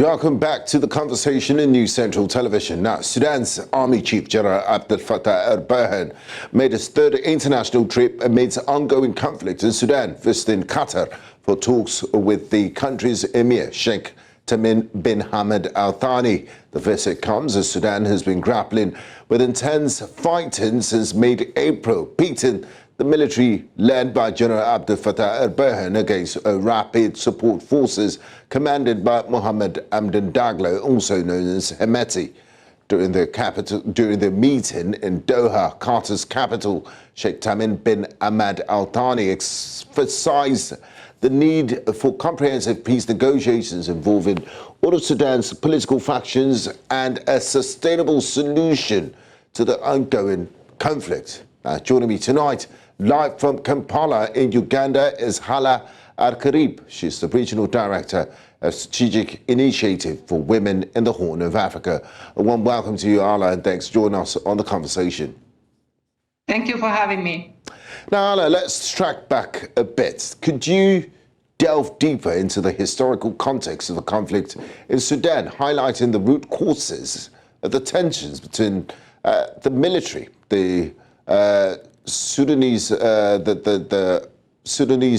Welcome back to the conversation in News Central Television. Now, Sudan's Army Chief General Abdel Fattah Al-Burhan made his third international trip amidst ongoing conflict in Sudan, visiting Qatar for talks with the country's Emir, Sheikh Tamim bin Hamad Al Thani. The visit comes as Sudan has been grappling with intense fighting since mid-April, beating the military led by General Abdel Fattah Al-Burhan against rapid support forces commanded by Mohammed Hamdan Daglo, also known as Hemeti. During the meeting in Doha, Qatar's capital, Sheikh Tamim bin Hamad Al Thani emphasized the need for comprehensive peace negotiations involving all of Sudan's political factions and a sustainable solution to the ongoing conflict. Joining me tonight, live from Kampala in Uganda, is Hala Al-Karib. She's the Regional Director of Strategic Initiative for Women in the Horn of Africa. A warm welcome to you, Hala, and thanks for joining us on the conversation. Thank you for having me. Now, Hala, let's track back a bit. Could you delve deeper into the historical context of the conflict in Sudan, highlighting the root causes of the tensions between the military, the Sudanese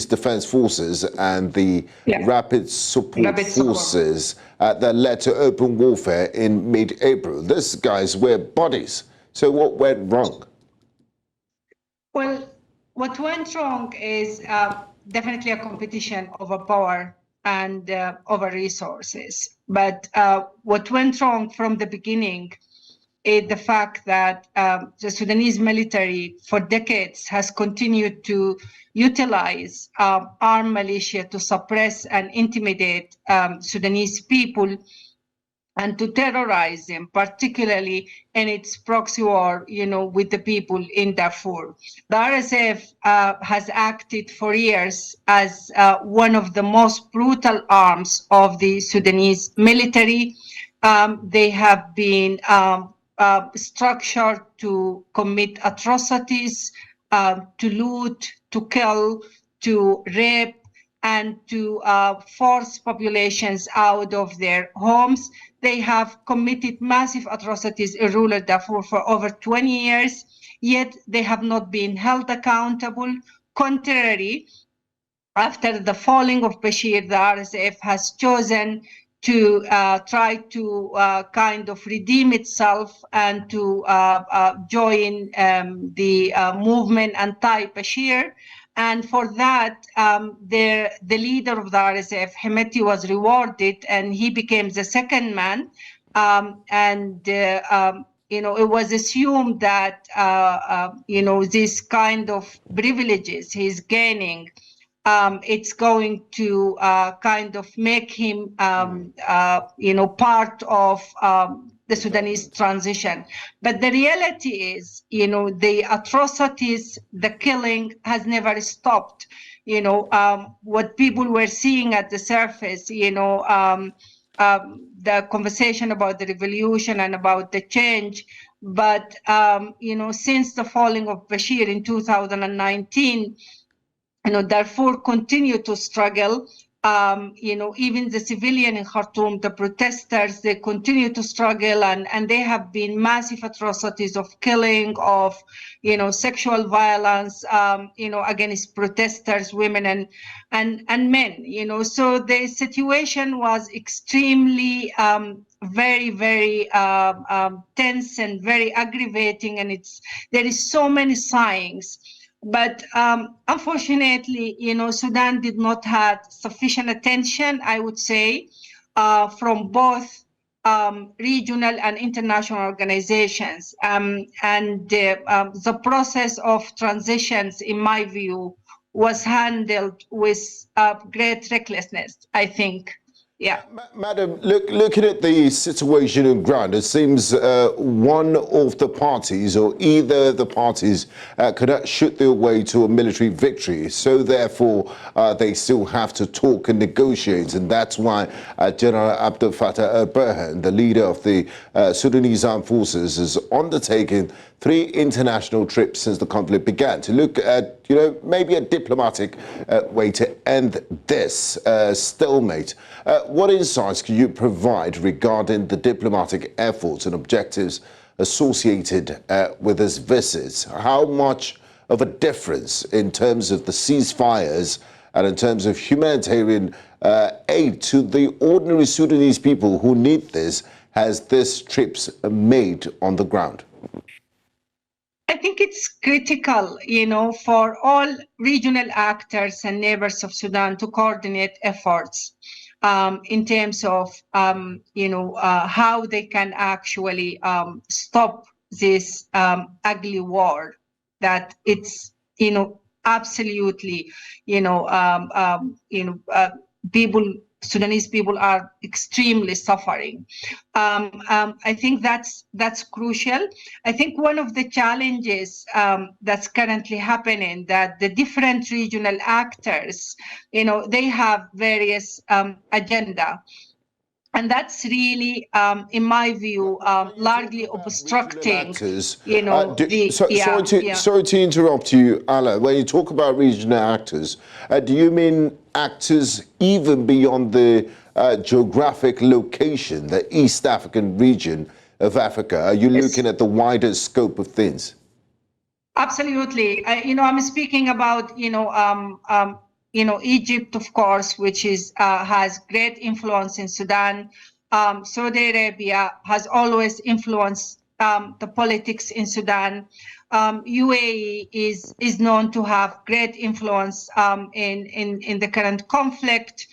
Defense Forces and the Rapid Support Forces that led to open warfare in mid-April? These guys were bodies. So what went wrong? Well, what went wrong is definitely a competition over power and over resources. But what went wrong from the beginning is the fact that the Sudanese military for decades has continued to utilize armed militia to suppress and intimidate Sudanese people and to terrorize them, particularly in its proxy war, with the people in Darfur. The RSF has acted for years as one of the most brutal arms of the Sudanese military. They have been structured to commit atrocities, to loot, to kill, to rape, and to force populations out of their homes. They have committed massive atrocities in rural Darfur for over 20 years, yet they have not been held accountable. Contrary, after the falling of Bashir, the RSF has chosen to try to kind of redeem itself and to join the movement anti-Bashir. And for that, the leader of the RSF, Hemeti, was rewarded, and he became the second man. It was assumed that, this kind of privileges he's gaining, it's going to kind of make him, part of the Sudanese transition. But the reality is, the atrocities, the killing has never stopped. What people were seeing at the surface, the conversation about the revolution and about the change. But, since the falling of Bashir in 2019, Darfur continued to struggle. Even the civilian in Khartoum, the protesters, they continue to struggle, and there have been massive atrocities of killing, of, sexual violence, against protesters, women and men, so the situation was extremely, very, very tense and very aggravating, and there is so many signs. But unfortunately, Sudan did not have sufficient attention, I would say, from both regional and international organizations. The process of transitions, in my view, was handled with great recklessness, I think. Yeah. Madam, looking at the situation on ground, it seems one of the parties or either the parties could shoot their way to a military victory. So therefore, they still have to talk and negotiate. And that's why General Abdel Fattah Al-Burhan, the leader of the Sudanese Armed Forces, is undertaking 3 international trips since the conflict began to look at, maybe a diplomatic way to end this stalemate. What insights can you provide regarding the diplomatic efforts and objectives associated with this visit? How much of a difference in terms of the ceasefires and in terms of humanitarian aid to the ordinary Sudanese people who need this has this trips made on the ground? I think it's critical, for all regional actors and neighbors of Sudan to coordinate efforts in terms of, how they can actually stop this ugly war that it's, absolutely, Sudanese people are extremely suffering. I think that's crucial. I think one of the challenges that's currently happening that the different regional actors, they have various agenda. And that's really, in my view, largely obstructing, Sorry to interrupt you, Hala. When you talk about regional actors, do you mean actors even beyond the geographic location, the East African region of Africa? Are you looking at the wider scope of things? Absolutely. I'm speaking about, Egypt, of course, which is has great influence in Sudan. Saudi Arabia has always influenced the politics in Sudan. UAE is known to have great influence in the current conflict.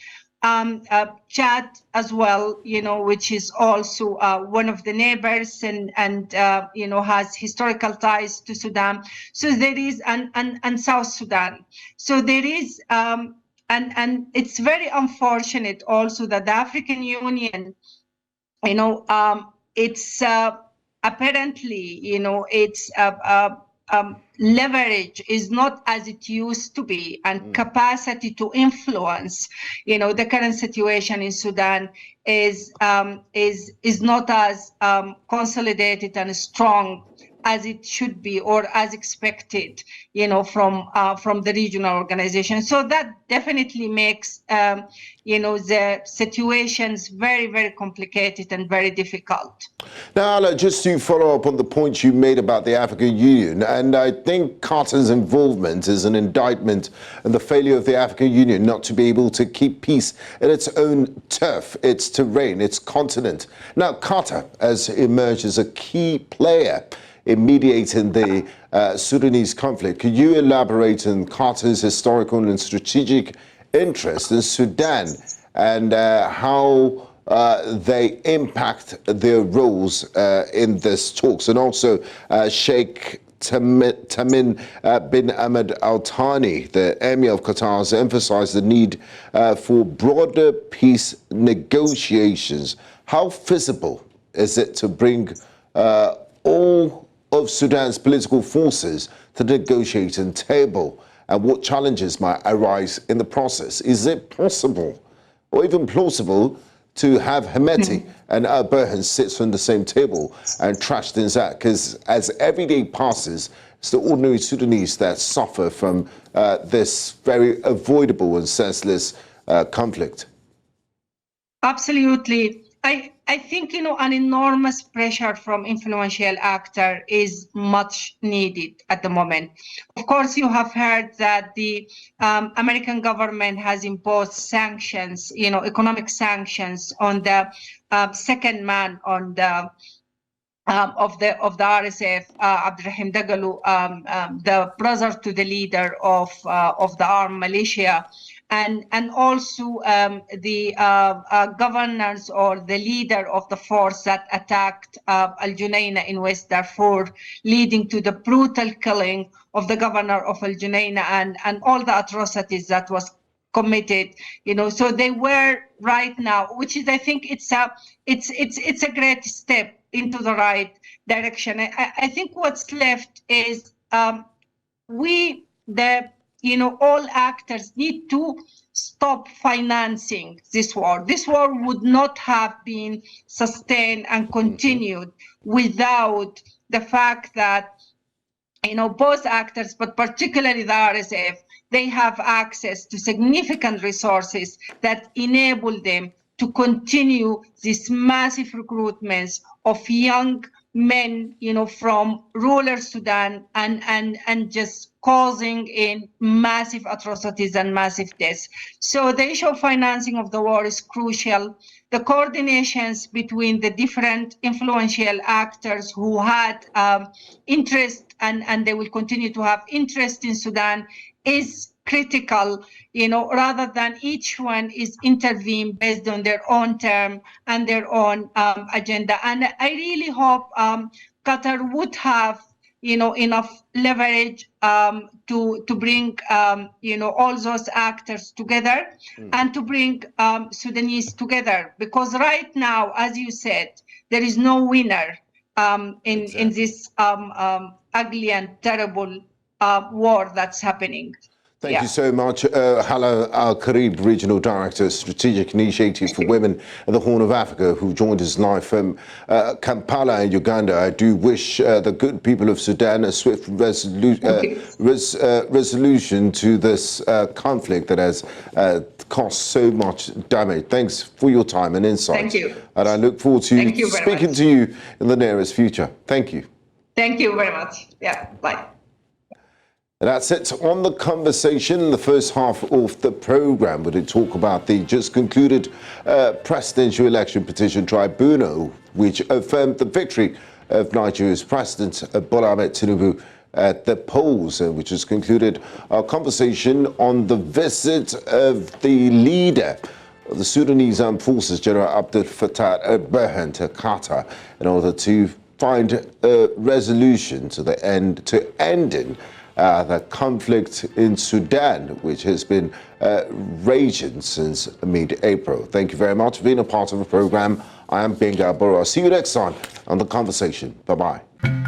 Chad as well, which is also one of the neighbors and has historical ties to Sudan. So there is and South Sudan. So there is and it's very unfortunate also that the African Union, it's apparently, it's leverage is not as it used to be, and capacity to influence, the current situation in Sudan is not as consolidated and strong as it should be or as expected, from the regional organization. So that definitely makes, the situations very, very complicated and very difficult. Now, Hala, just to follow up on the point you made about the African Union, and I think Qatar's involvement is an indictment on the failure of the African Union not to be able to keep peace in its own turf, its terrain, its continent. Now, Qatar has emerged as a key player in mediating the Sudanese conflict. Could you elaborate on Qatar's historical and strategic interest in Sudan and how they impact their roles in this talks? And also Sheikh Tamim bin Ahmed Al Thani, the Emir of Qatar, has emphasized the need for broader peace negotiations. How feasible is it to bring all of Sudan's political forces to the negotiating table, and what challenges might arise in the process? Is it possible or even plausible to have Hemeti and Al-Burhan sit on the same table and trash things out? Because as every day passes, it's the ordinary Sudanese that suffer from this very avoidable and senseless conflict. Absolutely. I think, an enormous pressure from influential actor is much needed at the moment. Of course, you have heard that the American government has imposed sanctions, economic sanctions on the second man on the of the RSF, Abdurrahim Dagalu, the brother to the leader of the armed militia, and also the governors or the leader of the force that attacked Al-Junaina in West Darfur, leading to the brutal killing of the governor of Al-Junaina and all the atrocities that was committed. So they were right now, which is, I think it's a great step into the right direction. I think what's left is all actors need to stop financing this war. This war would not have been sustained and continued without the fact that both actors, but particularly the RSF, they have access to significant resources that enable them to continue these massive recruitments of young men, from rural Sudan and just causing in massive atrocities and massive deaths. So the issue of financing of the war is crucial. The coordinations between the different influential actors who had interest and they will continue to have interest in Sudan is critical, rather than each one is intervene based on their own term and their own agenda. And I really hope Qatar would have enough leverage to bring all those actors together and to bring Sudanese together, because right now, as you said, there is no winner in this ugly and terrible war that's happening. Thank you so much, Hala Al-Karib, Regional Director, Strategic Initiative for Women in the Horn of Africa, who joined us live from Kampala in Uganda. I do wish the good people of Sudan a swift resolution to this conflict that has caused so much damage. Thanks for your time and insight. Thank you. And I look forward to speaking to you in the nearest future. Thank you. Thank you very much. Yeah, bye. That's it on the conversation in the first half of the program. We did talk about the just concluded presidential election petition tribunal, which affirmed the victory of Nigeria's President Bola Ahmed Tinubu at the polls, which has concluded our conversation on the visit of the leader of the Sudanese Armed Forces, General Abdel Fattah Al-Burhan, to Qatar in order to find a resolution to ending the conflict in Sudan, which has been raging since mid-April. Thank you very much for being a part of the program. I am Gbenga Aborowa. See you next time on The Conversation. Bye-bye.